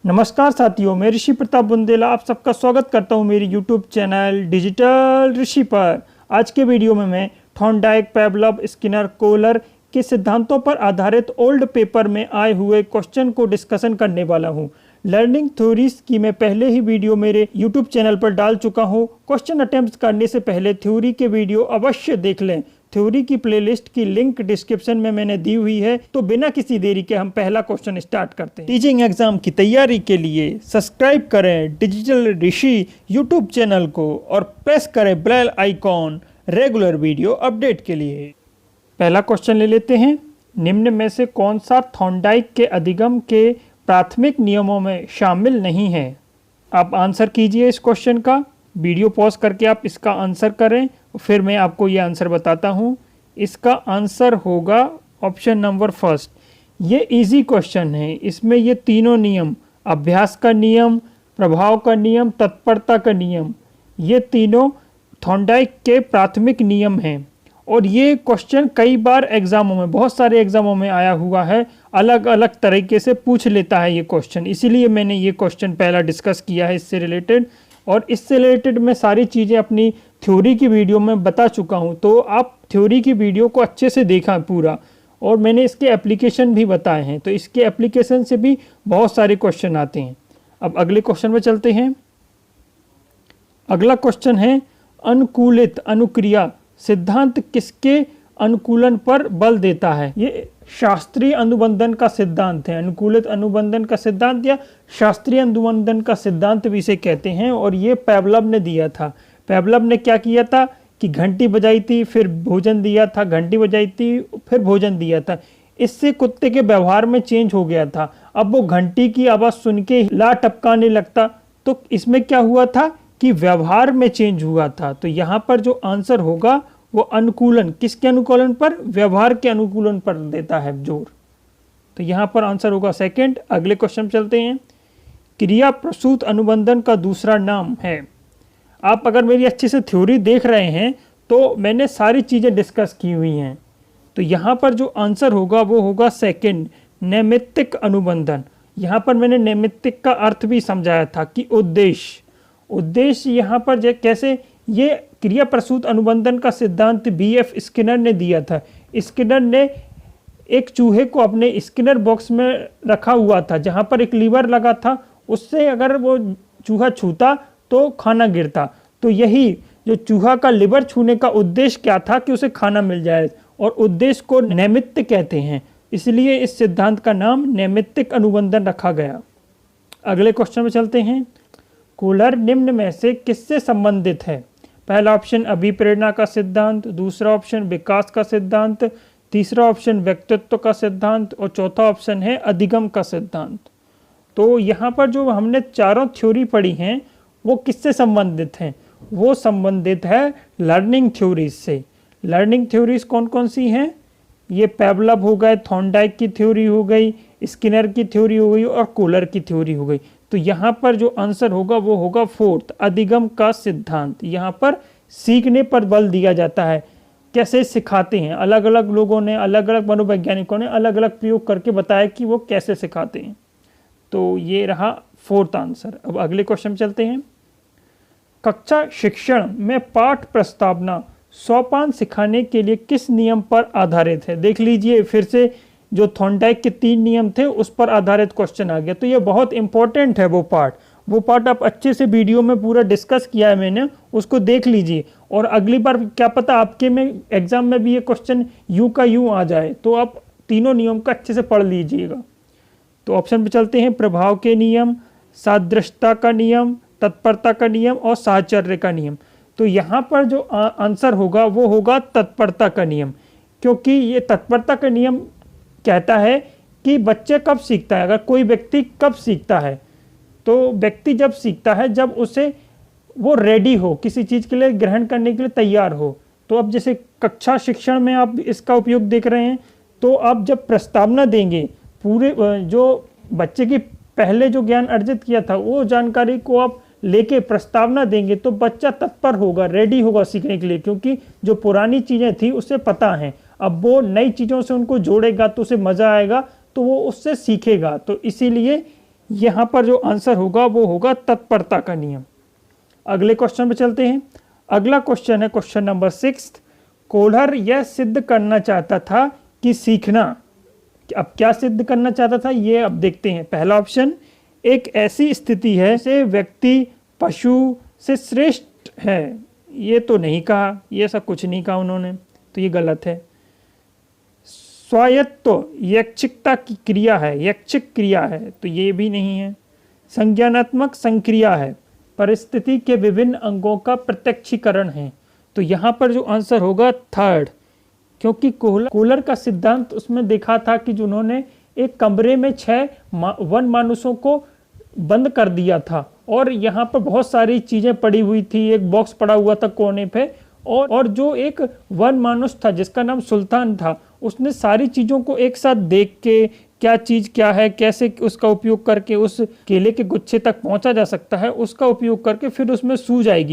नमस्कार साथियों, मैं ऋषि प्रताप बुंदेला आप सबका स्वागत करता हूं मेरी यूट्यूब चैनल डिजिटल ऋषि पर। आज के वीडियो में मैं थॉर्नडाइक, पैवलव, स्किनर, कोहलर के सिद्धांतों पर आधारित ओल्ड पेपर में आए हुए क्वेश्चन को डिस्कशन करने वाला हूं। लर्निंग थ्योरीज की मैं पहले ही वीडियो मेरे यूट्यूब चैनल पर डाल चुका हूं। क्वेश्चन अटेम्प्ट करने से पहले थ्योरी के वीडियो अवश्य देख लें। थ्योरी की प्लेलिस्ट की लिंक डिस्क्रिप्शन में मैंने दी हुई है। तो बिना किसी देरी के हम पहला क्वेश्चन स्टार्ट करते हैं। टीचिंग एग्जाम की तैयारी के लिए सब्सक्राइब करें डिजिटल ऋषि यूट्यूब चैनल को और प्रेस करें bell icon regular video update के लिए। पहला क्वेश्चन ले लेते हैं। निम्न में से कौन सा थॉर्नडाइक के अधिगम के प्राथमिक नियमों में शामिल नहीं है? आप आंसर कीजिए इस क्वेश्चन का। वीडियो पॉज करके आप इसका आंसर करें, फिर मैं आपको ये आंसर बताता हूँ। इसका आंसर होगा ऑप्शन नंबर फर्स्ट। ये इजी क्वेश्चन है। इसमें ये तीनों नियम, अभ्यास का नियम, प्रभाव का नियम, तत्परता का नियम, ये तीनों थॉर्नडाइक के प्राथमिक नियम हैं। और ये क्वेश्चन कई बार एग्जामों में, बहुत सारे एग्जामों में आया हुआ है। अलग अलग तरीके से पूछ लेता है ये क्वेश्चन, इसीलिए मैंने ये क्वेश्चन पहला डिस्कस किया है इससे रिलेटेड। और इससे रिलेटेड मैं सारी चीज़ें अपनी थ्योरी की वीडियो में बता चुका हूँ, तो आप थ्योरी की वीडियो को अच्छे से देखा पूरा। और मैंने इसके एप्लीकेशन भी बताए हैं, तो इसके एप्लीकेशन से भी बहुत सारे क्वेश्चन आते हैं। अब अगले क्वेश्चन में चलते हैं। अगला क्वेश्चन है, अनुकूलित अनुक्रिया सिद्धांत किसके अनुकूलन पर बल देता है? ये शास्त्रीय अनुबंधन का सिद्धांत है। अनुकूलित अनुबंधन का सिद्धांत या शास्त्रीय अनुबंधन का सिद्धांत भी इसे कहते हैं। और ये पैवलव ने दिया था। पैवलव ने क्या किया था कि घंटी बजाई थी, फिर भोजन दिया था, घंटी बजाई थी, फिर भोजन दिया था। इससे कुत्ते के व्यवहार में चेंज हो गया था। अब वो घंटी की आवाज़ सुन के ला टपकाने लगता। तो इसमें क्या हुआ था कि व्यवहार में चेंज हुआ था। तो यहाँ पर जो आंसर होगा वो अनुकूलन, किसके अनुकूलन पर? व्यवहार के अनुकूलन पर देता है जोर। तो यहाँ पर आंसर होगा सेकंड। अगले क्वेश्चन चलते हैं। क्रिया प्रसूत अनुबंधन का दूसरा नाम है। आप अगर मेरी अच्छे से थ्योरी देख रहे हैं तो मैंने सारी चीज़ें डिस्कस की हुई हैं। तो यहाँ पर जो आंसर होगा वो होगा सेकंड, नैमित्तिक अनुबंधन। यहाँ पर मैंने नैमित्तिक का अर्थ भी समझाया था कि उद्देश्य यहाँ पर कैसे, ये क्रिया प्रसूत अनुबंधन का सिद्धांत बीएफ स्किनर ने दिया था। स्किनर ने एक चूहे को अपने स्किनर बॉक्स में रखा हुआ था, जहाँ पर एक लीवर लगा था। उससे अगर वो चूहा छूता तो खाना गिरता। तो यही जो चूहा का लिवर छूने का उद्देश्य क्या था कि उसे खाना मिल जाए, और उद्देश्य को नैमित्त कहते हैं। इसलिए इस सिद्धांत का नाम नैमित्तिक अनुबंधन रखा गया। अगले क्वेश्चन में चलते हैं। कोहलर निम्न में से किससे संबंधित है? पहला ऑप्शन अभिप्रेरणा का सिद्धांत, दूसरा ऑप्शन विकास का सिद्धांत, तीसरा ऑप्शन व्यक्तित्व का सिद्धांत और चौथा ऑप्शन है अधिगम का सिद्धांत। तो यहाँ पर जो हमने चारों थ्योरी पढ़ी हैं वो किससे संबंधित हैं? वो संबंधित है लर्निंग थ्योरीज से। लर्निंग थ्योरीज कौन कौन सी हैं? ये पैवलव हो गए, थॉर्नडाइक की थ्योरी हो गई, स्किनर की थ्योरी हो गई और कोहलर की थ्योरी हो गई। तो यहाँ पर जो आंसर होगा वो होगा फोर्थ, अधिगम का सिद्धांत। यहाँ पर सीखने पर बल दिया जाता है। कैसे सिखाते हैं, अलग अलग लोगों ने, अलग अलग मनोवैज्ञानिकों ने अलग अलग प्रयोग करके बताया कि वो कैसे सिखाते हैं। तो ये रहा फोर्थ आंसर। अब अगले क्वेश्चन चलते हैं। कक्षा शिक्षण में पाठ प्रस्तावना सोपान सिखाने के लिए किस नियम पर आधारित है? देख लीजिए फिर से, जो थॉर्नडाइक के 3 नियम थे उस पर आधारित क्वेश्चन आ गया। तो ये बहुत इंपॉर्टेंट है वो पार्ट आप अच्छे से वीडियो में पूरा डिस्कस किया है मैंने, उसको देख लीजिए। और अगली बार क्या पता आपके में एग्जाम में भी ये क्वेश्चन यूं का यूं आ जाए, तो आप तीनों नियम का अच्छे से पढ़ लीजिएगा। तो ऑप्शन पे चलते हैं। प्रभाव के नियम, सादृश्यता का नियम, तत्परता का नियम और साहचर्य का नियम। तो यहाँ पर जो आंसर होगा वो होगा तत्परता का नियम, क्योंकि ये तत्परता का नियम कहता है कि बच्चे कब सीखता है, अगर कोई व्यक्ति कब सीखता है, तो व्यक्ति जब सीखता है जब उसे वो रेडी हो, किसी चीज़ के लिए ग्रहण करने के लिए तैयार हो। तो अब जैसे कक्षा शिक्षण में आप इसका उपयोग देख रहे हैं, तो आप जब प्रस्तावना देंगे, पूरे जो बच्चे की पहले जो ज्ञान अर्जित किया था वो जानकारी को आप लेके प्रस्तावना देंगे, तो बच्चा तत्पर होगा, रेडी होगा सीखने के लिए, क्योंकि जो पुरानी चीज़ें थी उसे पता है। अब वो नई चीज़ों से उनको जोड़ेगा तो उसे मज़ा आएगा, तो वो उससे सीखेगा। तो इसीलिए यहाँ पर जो आंसर होगा वो होगा तत्परता का नियम। अगले क्वेश्चन पे चलते हैं। अगला क्वेश्चन है क्वेश्चन नंबर 6। कोहलर यह सिद्ध करना चाहता था कि सीखना, अब क्या सिद्ध करना चाहता था ये अब देखते हैं। पहला ऑप्शन, एक ऐसी स्थिति है जिसे व्यक्ति पशु से श्रेष्ठ है, ये तो नहीं कहा, ये सब कुछ नहीं कहा उन्होंने, तो ये गलत है। स्वायत्त तो यैच्छिकता की क्रिया है, यैच्छिक क्रिया है, तो ये भी नहीं है। संज्ञानात्मक संक्रिया है, परिस्थिति के विभिन्न अंगों का प्रत्यक्षीकरण है, तो यहाँ पर जो आंसर होगा थर्ड, क्योंकि कोहलर का सिद्धांत उसमें देखा था कि जिन्होंने एक कमरे में 6 वन मानुषों को बंद कर दिया था और यहाँ पर बहुत सारी चीज़ें पड़ी हुई थी, एक बॉक्स पड़ा हुआ था कोने पे, और जो एक वन मानुष था जिसका नाम सुल्तान था, उसने सारी चीज़ों को एक साथ देख के क्या चीज़ क्या है, कैसे उसका उपयोग करके उस केले के गुच्छे तक पहुंचा जा सकता है, उसका उपयोग करके फिर उसमें सूझ आई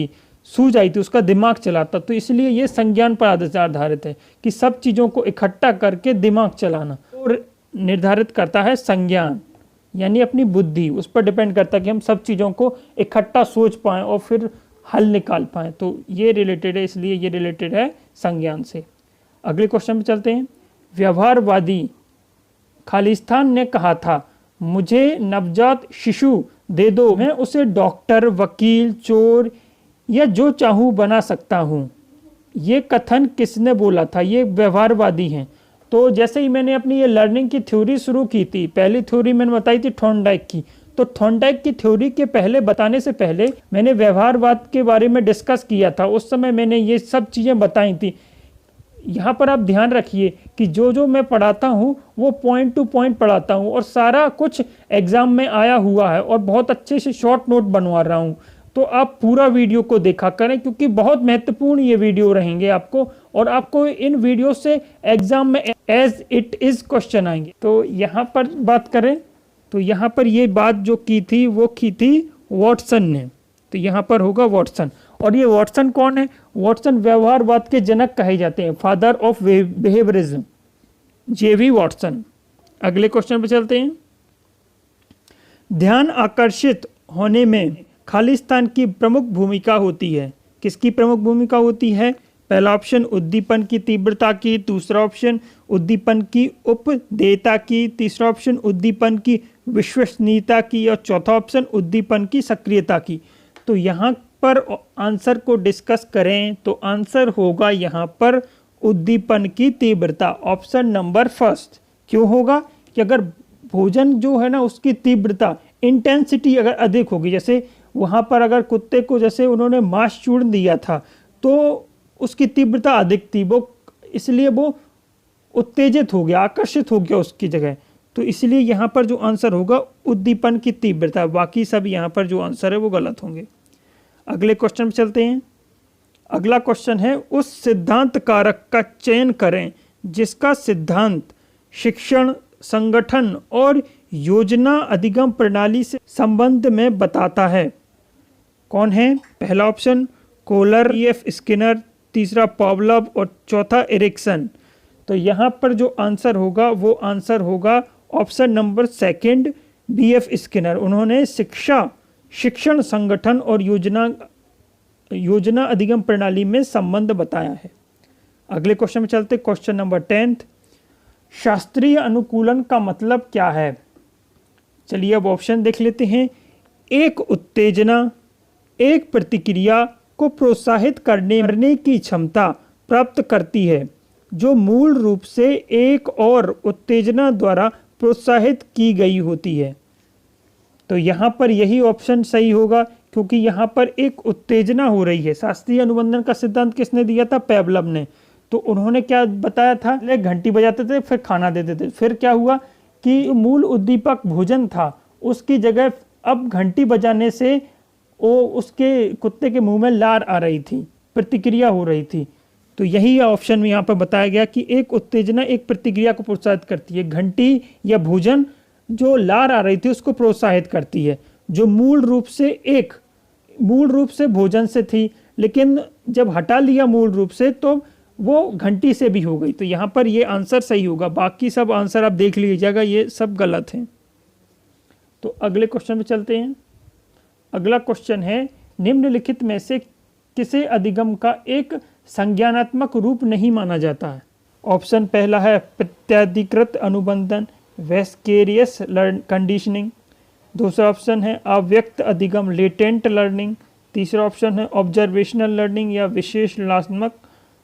थी, उसका दिमाग चलाता। तो इसलिए ये संज्ञान पर आधारित है कि सब चीज़ों को इकट्ठा करके दिमाग चलाना और निर्धारित करता है संज्ञान, यानी अपनी बुद्धि उस पर डिपेंड करता है कि हम सब चीज़ों को इकट्ठा सोच पाएँ और फिर हल निकाल पाएँ, तो ये रिलेटेड है, इसलिए ये रिलेटेड है संज्ञान से। अगले क्वेश्चन पे चलते हैं। व्यवहारवादी खालिस्तान ने कहा था, मुझे नवजात शिशु दे दो, मैं उसे डॉक्टर, वकील, चोर या जो चाहूँ बना सकता हूँ। ये कथन किसने बोला था? ये व्यवहारवादी हैं। तो जैसे ही मैंने अपनी ये लर्निंग की थ्योरी शुरू की थी, पहली थ्योरी मैंने बताई थी थॉर्नडाइक की, तो थॉर्नडाइक की थ्योरी के पहले बताने से पहले मैंने व्यवहारवाद के बारे में डिस्कस किया था, उस समय मैंने ये सब चीज़ें बताई थी। यहाँ पर आप ध्यान रखिए कि जो मैं पढ़ाता हूँ वो पॉइंट टू पॉइंट पढ़ाता हूँ और सारा कुछ एग्जाम में आया हुआ है और बहुत अच्छे से शॉर्ट नोट बनवा रहा हूँ। तो आप पूरा वीडियो को देखा करें क्योंकि बहुत महत्वपूर्ण ये वीडियो रहेंगे आपको, और आपको इन वीडियो से एग्जाम में एज इट इज क्वेश्चन आएंगे। तो यहाँ पर बात करें तो यहाँ पर ये बात जो की थी वो की थी वॉटसन ने, तो यहाँ पर होगा वॉटसन। और ये वॉटसन कौन है? वॉटसन व्यवहारवाद के जनक कहे जाते हैं, फादर ऑफ बिहेवियरिज्म, जेवी वॉटसन। अगले क्वेश्चन पे चलते हैं। ध्यान आकर्षित होने में खालिस्तान की प्रमुख भूमिका होती है। किसकी प्रमुख भूमिका होती है? पहला ऑप्शन उद्दीपन की तीव्रता की, दूसरा ऑप्शन उद्दीपन की उपदेयता की, तीसरा ऑप्शन उद्दीपन की विश्वसनीयता की और चौथा ऑप्शन उद्दीपन की सक्रियता की। तो यहाँ पर आंसर को डिस्कस करें तो आंसर होगा यहाँ पर उद्दीपन की तीव्रता, ऑप्शन नंबर फर्स्ट। क्यों होगा? कि अगर भोजन जो है ना उसकी तीव्रता, इंटेंसिटी अगर अधिक होगी, जैसे वहाँ पर अगर कुत्ते को जैसे उन्होंने मांस चूर्ण दिया था तो उसकी तीव्रता अधिक थी, वो इसलिए वो उत्तेजित हो गया, आकर्षित हो गया उसकी जगह, तो इसलिए यहाँ पर जो आंसर होगा उद्दीपन की तीव्रता। बाकी सब यहाँ पर जो आंसर है वो गलत होंगे। अगले क्वेश्चन पे चलते हैं। अगला क्वेश्चन है, उस सिद्धांत कारक का चयन करें जिसका सिद्धांत शिक्षण, संगठन और योजना अधिगम प्रणाली से संबंध में बताता है। कौन है? पहला ऑप्शन कोहलर, E.F. स्किनर, तीसरा पावलोव और चौथा एरिक्सन। तो यहाँ पर जो आंसर होगा वो आंसर होगा option number second, B.F. Skinner. उन्होंने शिक्षण, संगठन और योजना अधिगम प्रणाली में संबंध बताया है। अगले क्वेश्चन में चलते, क्वेश्चन नंबर 10। शास्त्रीय अनुकूलन का मतलब क्या है? चलिए अब ऑप्शन देख लेते हैं। एक उत्तेजना एक प्रतिक्रिया को प्रोत्साहित करने की क्षमता प्राप्त करती है जो मूल रूप से एक और उत्तेजना द्वारा प्रोत्साहित की गई होती है। तो यहाँ पर यही ऑप्शन सही होगा क्योंकि यहाँ पर एक उत्तेजना हो रही है। शास्त्रीय अनुबंधन का सिद्धांत किसने दिया था? पावलोव ने। तो उन्होंने क्या बताया था? घंटी बजाते थे फिर खाना देते थे, फिर क्या हुआ कि मूल उद्दीपक भोजन था उसकी जगह अब घंटी बजाने से उसके कुत्ते के मुंह में लार आ रही थी, प्रतिक्रिया हो रही थी। तो यही ऑप्शन में यहाँ पर बताया गया कि एक उत्तेजना एक प्रतिक्रिया को प्रोत्साहित करती है। घंटी या भोजन जो लार आ रही थी उसको प्रोत्साहित करती है, जो मूल रूप से भोजन से थी, लेकिन जब हटा लिया मूल रूप से तो वो घंटी से भी हो गई। तो यहाँ पर ये आंसर सही होगा, बाकी सब आंसर आप देख लीजिएगा ये सब गलत हैं। तो अगले क्वेश्चन पे चलते हैं। अगला क्वेश्चन है, निम्नलिखित में से किसे अधिगम का एक संज्ञानात्मक रूप नहीं माना जाता है? ऑप्शन पहला है प्रत्याधिकृत अनुबंधन, वेस्केरियस कंडीशनिंग। दूसरा ऑप्शन है अव्यक्त अधिगम, लेटेंट लर्निंग। तीसरा ऑप्शन है ऑब्जर्वेशनल लर्निंग या विश्लेषणात्मक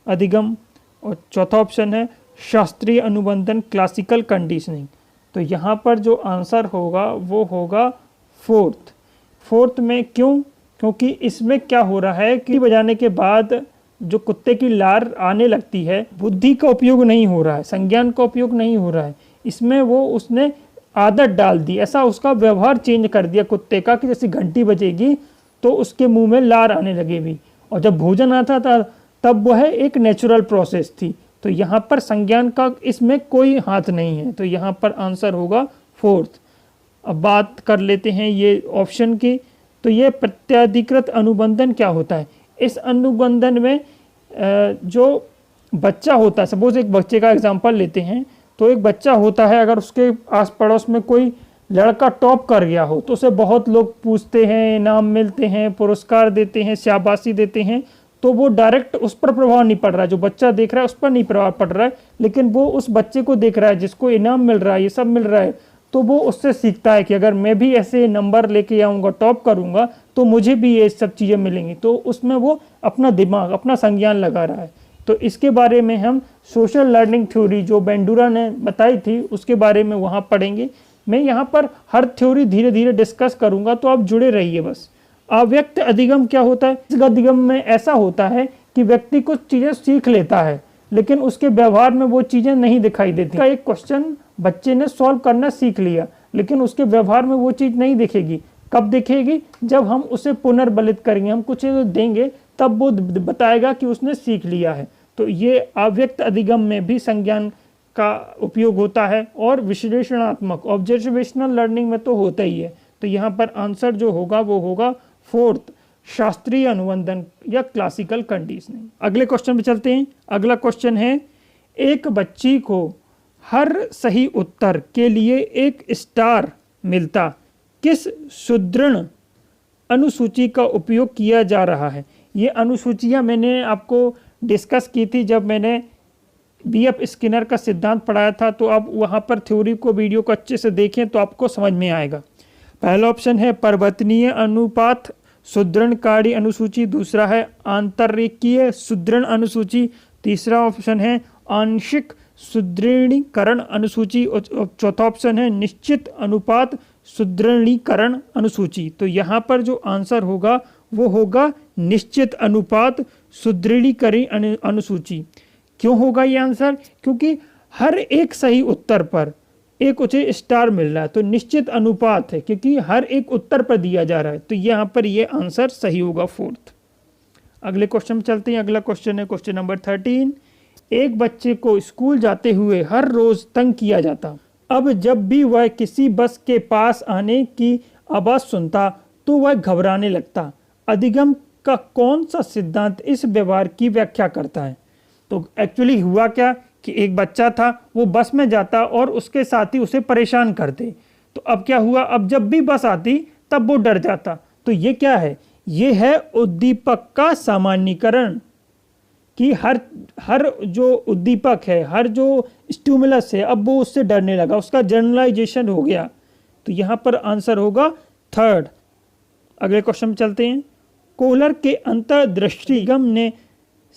अधिगम। और चौथा ऑप्शन है शास्त्रीय अनुबंधन, क्लासिकल कंडीशनिंग। तो यहाँ पर जो आंसर होगा वो होगा फोर्थ में। क्यों? क्योंकि इसमें क्या हो रहा है कि बजाने के बाद जो कुत्ते की लार आने लगती है, बुद्धि का उपयोग नहीं हो रहा है, संज्ञान का उपयोग नहीं हो रहा है, इसमें वो उसने आदत डाल दी, ऐसा उसका व्यवहार चेंज कर दिया कुत्ते का कि जैसे घंटी बजेगी तो उसके मुंह में लार आने लगेगी, और जब भोजन आता था तब वह एक नेचुरल प्रोसेस थी। तो यहाँ पर संज्ञान का इसमें कोई हाथ नहीं है, तो यहाँ पर आंसर होगा फोर्थ। अब बात कर लेते हैं ये ऑप्शन की। तो ये प्रत्याधिकृत अनुबंधन क्या होता है? इस अनुबंधन में जो बच्चा होता है, सपोज एक बच्चे का एग्जांपल लेते हैं, तो एक बच्चा होता है, अगर उसके आस पड़ोस में कोई लड़का टॉप कर गया हो तो उसे बहुत लोग पूछते हैं, इनाम मिलते हैं, पुरस्कार देते हैं, शाबाशी देते हैं, तो वो डायरेक्ट उस पर प्रभाव नहीं पड़ रहा है, जो बच्चा देख रहा है उस पर नहीं प्रभाव पड़ रहा है, लेकिन वो उस बच्चे को देख रहा है जिसको इनाम मिल रहा है, ये सब मिल रहा है, तो वो उससे सीखता है कि अगर मैं भी ऐसे नंबर लेके आऊँगा, टॉप करूँगा, तो मुझे भी ये सब चीज़ें मिलेंगी। तो उसमें वो अपना दिमाग, अपना संज्ञान लगा रहा है। तो इसके बारे में हम सोशल लर्निंग थ्योरी जो बेंडूरा ने बताई थी उसके बारे में वहाँ पढ़ेंगे। मैं यहाँ पर हर थ्योरी धीरे धीरे डिस्कस करूँगा, तो आप जुड़े रहिए बस। अव्यक्त अधिगम क्या होता है? इस अधिगम में ऐसा होता है कि व्यक्ति कुछ चीज़ें सीख लेता है लेकिन उसके व्यवहार में वो चीज़ें नहीं दिखाई देती। एक क्वेश्चन बच्चे ने सॉल्व करना सीख लिया लेकिन उसके व्यवहार में वो चीज़ नहीं दिखेगी। कब दिखेगी? जब हम उसे पुनर्बलित करेंगे, हम कुछ देंगे, तब वो बताएगा कि उसने सीख लिया है। तो ये अव्यक्त अधिगम में भी संज्ञान का उपयोग होता है और विश्लेषणात्मक ऑब्जर्वेशनल लर्निंग में तो होता ही है। तो यहाँ पर आंसर जो होगा वो होगा फोर्थ, शास्त्रीय अनुबंधन या क्लासिकल कंडीशनिंग। अगले क्वेश्चन पे चलते हैं। अगला क्वेश्चन है, एक बच्ची को हर सही उत्तर के लिए एक स्टार मिलता, किस सुदृढ़ अनुसूची का उपयोग किया जा रहा है? ये अनुसूचियाँ मैंने आपको डिस्कस की थी जब मैंने बीएफ स्किनर का सिद्धांत पढ़ाया था, तो आप वहाँ पर थ्योरी को, वीडियो को अच्छे से देखें तो आपको समझ में आएगा। पहला ऑप्शन है परिवर्तनीय अनुपात सुदृढ़कारी अनुसूची, दूसरा है आंतरिकीय सुदृढ़ अनुसूची, तीसरा ऑप्शन है आंशिक सुदृढ़ीकरण अनुसूची और चौथा ऑप्शन है निश्चित अनुपात सुदृढ़ीकरण अनुसूची। तो यहाँ पर जो आंसर होगा वो होगा निश्चित अनुपात सुदृढ़ीकरण अनुसूची। क्यों होगा ये आंसर? क्योंकि हर एक सही उत्तर पर एक उसे स्टार मिल रहा है, तो निश्चित अनुपात है क्योंकि हर एक उत्तर पर दिया जा रहा है, तो यहाँ पर ये आंसर सही होगा फोर्थ। अगले क्वेश्चन में चलते हैं। अगला क्वेश्चन है क्वेश्चन नंबर 13। एक बच्चे को स्कूल जाते हुए हर रोज तंग किया जाता, अब जब भी वह किसी बस के पास आने की आवाज़ सुनता तो वह घबराने लगता। अधिगम का कौन सा सिद्धांत इस व्यवहार की व्याख्या करता है? तो एक्चुअली हुआ क्या कि एक बच्चा था, वो बस में जाता और उसके साथी उसे परेशान करते, तो अब क्या हुआ, अब जब भी बस आती तब वो डर जाता। तो ये क्या है? ये है उद्दीपक का सामान्यीकरण, कि हर जो उद्दीपक है, हर जो स्टिमुलस है, अब वो उससे डरने लगा, उसका जनरलाइजेशन हो गया। तो यहाँ पर आंसर होगा थर्ड। अगले क्वेश्चन में चलते हैं। कोहलर के अंतर्दृष्टिगम ने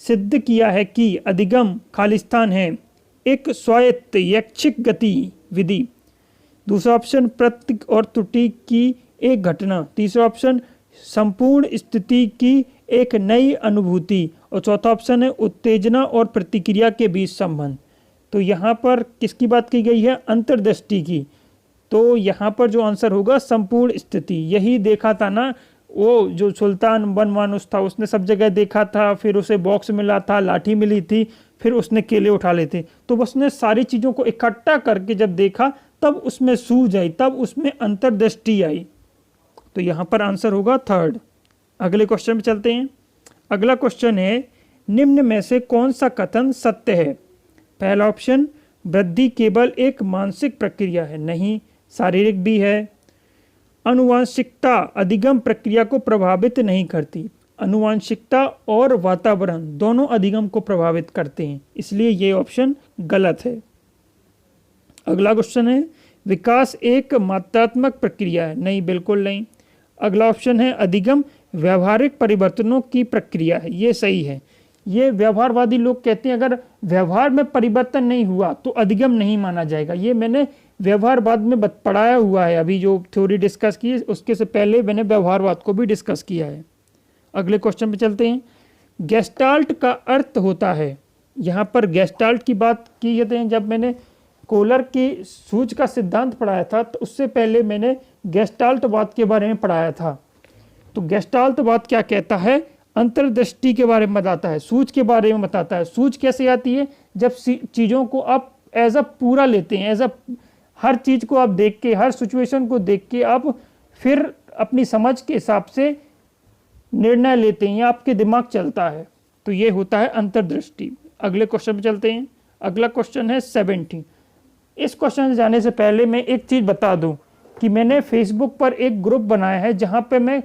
सिद्ध किया है कि अधिगम खालिस्तान है, एक स्वायत्त यादृच्छिक गतिविधि। दूसरा ऑप्शन प्रत्य और त्रुटि की एक घटना। तीसरा ऑप्शन संपूर्ण स्थिति की एक नई अनुभूति। और चौथा ऑप्शन है उत्तेजना और प्रतिक्रिया के बीच संबंध। तो यहाँ पर किसकी बात की गई है? अंतर्दृष्टि की। तो यहाँ पर जो आंसर होगा संपूर्ण स्थिति। यही देखा था ना, वो जो सुल्तान बनमानुस था उसने सब जगह देखा था, फिर उसे बॉक्स मिला था, लाठी मिली थी, फिर उसने केले उठा लेते, तो उसने सारी चीज़ों को इकट्ठा करके जब देखा तब उसमें सूझ आई, तब उसमें अंतर्दृष्टि आई। तो यहाँ पर आंसर होगा थर्ड। अगले क्वेश्चन में चलते हैं। अगला क्वेश्चन है, निम्न में से कौन सा कथन सत्य है? पहला ऑप्शन वृद्धि केवल एक मानसिक प्रक्रिया है, नहीं, शारीरिक भी है। आनुवांशिकता अधिगम प्रक्रिया को प्रभावित नहीं करती। आनुवांशिकता और वातावरण दोनों अधिगम को प्रभावित करते हैं, इसलिए ये ऑप्शन गलत है। अगला क्वेश्चन है, विकास एक मात्रात्मक प्रक्रिया है। नहीं, बिल्कुल नहीं। अगला ऑप्शन है, अधिगम व्यवहारिक परिवर्तनों की प्रक्रिया है। ये सही है। ये व्यवहारवादी लोग कहते हैं अगर व्यवहार में परिवर्तन नहीं हुआ तो अधिगम नहीं माना जाएगा। ये मैंने व्यवहारवाद में पढ़ाया हुआ है। अभी जो थ्योरी डिस्कस की उसके से पहले मैंने व्यवहारवाद को भी डिस्कस किया है। अगले क्वेश्चन पे चलते हैं। गेस्टाल्ट का अर्थ होता है। यहाँ पर गेस्टाल्ट की बात की जाती है। जब मैंने कोलर की सूझ का सिद्धांत पढ़ाया था तो उससे पहले मैंने गेस्टाल्टवाद के बारे में पढ़ाया था। तो गेस्टाल्टवाद क्या कहता है? अंतर्दृष्टि के बारे में बताता है, सूझ के बारे में बताता है। सूझ कैसे आती है? जब चीज़ों को आप एज अ पूरा लेते हैं, एज अ हर चीज़ को आप देख के, हर सिचुएशन को देख के आप फिर अपनी समझ के हिसाब से निर्णय लेते हैं या आपके दिमाग चलता है, तो ये होता है अंतर्दृष्टि। अगले क्वेश्चन पे चलते हैं। अगला क्वेश्चन है 70। इस क्वेश्चन से जाने से पहले मैं एक चीज़ बता दूं कि मैंने फेसबुक पर एक ग्रुप बनाया है जहां पे मैं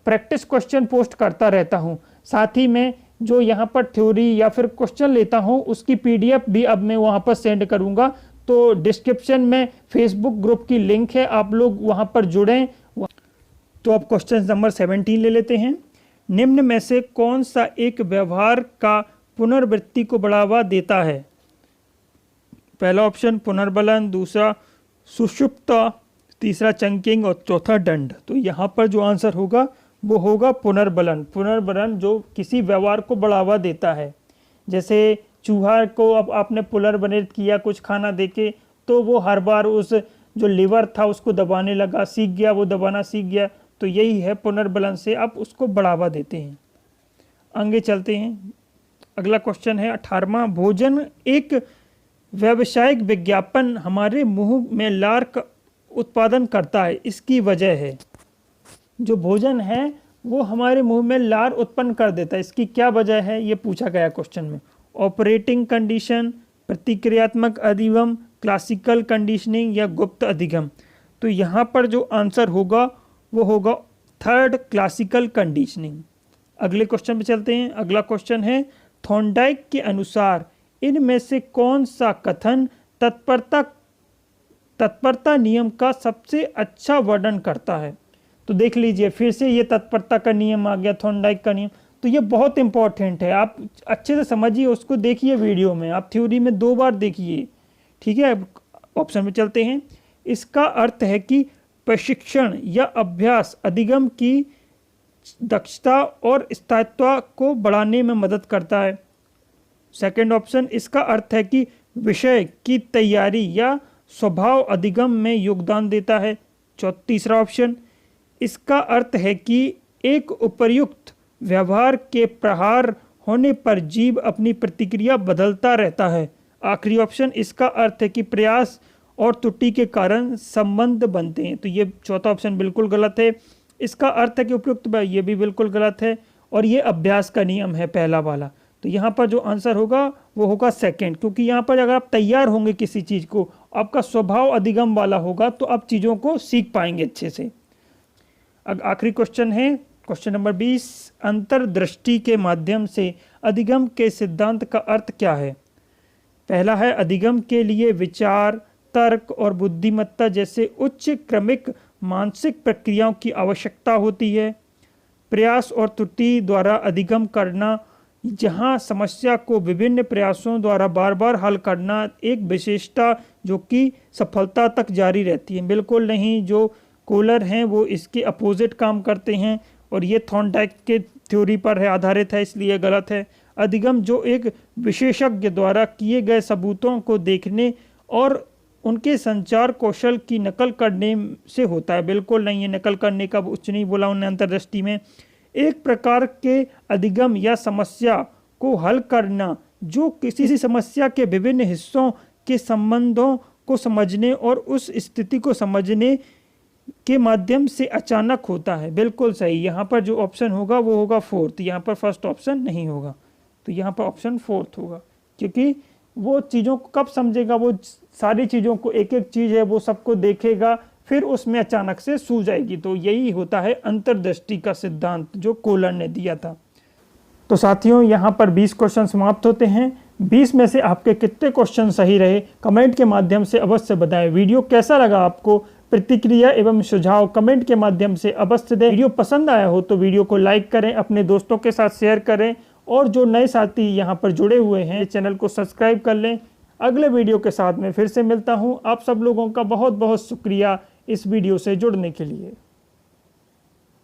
प्रैक्टिस क्वेश्चन पोस्ट करता रहता हूं। साथ ही में जो यहाँ पर थ्योरी या फिर क्वेश्चन लेता हूं उसकी पीडीएफ भी अब मैं वहां पर सेंड करूंगा। तो डिस्क्रिप्शन में फेसबुक ग्रुप की लिंक है, आप लोग वहां पर जुड़ें। तो अब क्वेश्चन नंबर 17 ले लेते हैं। निम्न में से कौन सा एक व्यवहार का पुनरावृत्ति को बढ़ावा देता है? पहला ऑप्शन पुनर्बलन, दूसरा सुषुप्त, तीसरा चंकिंग और चौथा दंड। तो यहाँ पर जो आंसर होगा वो होगा पुनर्बलन। पुनर्बलन जो किसी व्यवहार को बढ़ावा देता है। जैसे चूहा को अब आपने पुनर्बलित किया कुछ खाना देके, तो वो हर बार उस जो लिवर था उसको दबाने लगा, सीख गया, वो दबाना सीख गया। तो यही है पुनर्बलन से आप उसको बढ़ावा देते हैं। आगे चलते हैं। अगला क्वेश्चन है 18वां। भोजन एक व्यावसायिक विज्ञापन हमारे मुंह में लार का उत्पादन करता है, इसकी वजह है। जो भोजन है वो हमारे मुंह में लार उत्पन्न कर देता है, इसकी क्या वजह है ये पूछा गया क्वेश्चन में। ऑपरेटिंग कंडीशन, प्रतिक्रियात्मक अधिगम, क्लासिकल कंडीशनिंग या गुप्त अधिगम। तो यहाँ पर जो आंसर होगा वो होगा थर्ड, क्लासिकल कंडीशनिंग। अगले क्वेश्चन पे चलते हैं। अगला क्वेश्चन है थॉर्नडाइक के अनुसार इनमें से कौन सा कथन तत्परता नियम का सबसे अच्छा वर्णन करता है? तो देख लीजिए फिर से ये तत्परता का नियम आ गया, थॉर्नडाइक का नियम। तो ये बहुत इंपॉर्टेंट है, आप अच्छे से समझिए उसको, देखिए वीडियो में, आप थ्योरी में 2 बार देखिए, ठीक है। ऑप्शन में चलते हैं। इसका अर्थ है कि प्रशिक्षण या अभ्यास अधिगम की दक्षता और स्थायित्व को बढ़ाने में मदद करता है। सेकंड ऑप्शन, इसका अर्थ है कि विषय की तैयारी या स्वभाव अधिगम में योगदान देता है। तीसरा ऑप्शन, इसका अर्थ है कि एक उपर्युक्त व्यवहार के प्रहार होने पर जीव अपनी प्रतिक्रिया बदलता रहता है। आखिरी ऑप्शन, इसका अर्थ है कि प्रयास और त्रुटि के कारण संबंध बनते हैं। तो ये चौथा ऑप्शन बिल्कुल गलत है। इसका अर्थ है कि उपयुक्त, ये भी बिल्कुल गलत है। और ये अभ्यास का नियम है पहला वाला। तो यहाँ पर जो आंसर होगा वो होगा सेकंड, क्योंकि यहाँ पर अगर आप तैयार होंगे किसी चीज़ को, आपका स्वभाव अधिगम वाला होगा, तो आप चीज़ों को सीख पाएंगे अच्छे से। अब आखिरी क्वेश्चन है क्वेश्चन नंबर 20। अंतर्दृष्टि के माध्यम से अधिगम के सिद्धांत का अर्थ क्या है? पहला है अधिगम के लिए विचार, तर्क और बुद्धिमत्ता जैसे उच्च क्रमिक मानसिक प्रक्रियाओं की आवश्यकता होती है। प्रयास और त्रुटि द्वारा अधिगम करना, जहां समस्या को विभिन्न प्रयासों द्वारा बार बार हल करना एक विशेषता जो कि सफलता तक जारी रहती है। बिल्कुल नहीं, जो कोलर हैं वो इसके अपोजिट काम करते हैं और ये थॉर्नडाइक के थ्योरी पर है, आधारित है, इसलिए गलत है। अधिगम जो एक विशेषज्ञ द्वारा किए गए सबूतों को देखने और उनके संचार कौशल की नकल करने से होता है। बिल्कुल नहीं, ये नकल करने का कुछ नहीं बोला उन्होंने अंतर्दृष्टि में। एक प्रकार के अधिगम या समस्या को हल करना जो किसी समस्या के विभिन्न हिस्सों के संबंधों को समझने और उस स्थिति को समझने के माध्यम से अचानक होता है। बिल्कुल सही। यहाँ पर जो ऑप्शन होगा वो होगा फोर्थ, यहाँ पर फर्स्ट ऑप्शन नहीं होगा। तो यहाँ पर ऑप्शन फोर्थ होगा, क्योंकि वो चीज़ों को कब समझेगा, वो सारी चीज़ों को, एक एक चीज़ है वो सबको देखेगा, फिर उसमें अचानक से सूज जाएगी। तो यही होता है अंतर्दृष्टि का सिद्धांत जो कोहलर ने दिया था। तो साथियों, यहाँ पर 20 क्वेश्चन समाप्त होते हैं। 20 में से आपके कितने क्वेश्चन सही रहे कमेंट के माध्यम से अवश्य बताएं। वीडियो कैसा लगा आपको, प्रतिक्रिया एवं सुझाव कमेंट के माध्यम से अवश्य दें। वीडियो पसंद आया हो तो वीडियो को लाइक करें, अपने दोस्तों के साथ शेयर करें, और जो नए साथी यहाँ पर जुड़े हुए हैं चैनल को सब्सक्राइब कर लें। अगले वीडियो के साथ में फिर से मिलता हूँ। आप सब लोगों का बहुत बहुत शुक्रिया इस वीडियो से जुड़ने के लिए।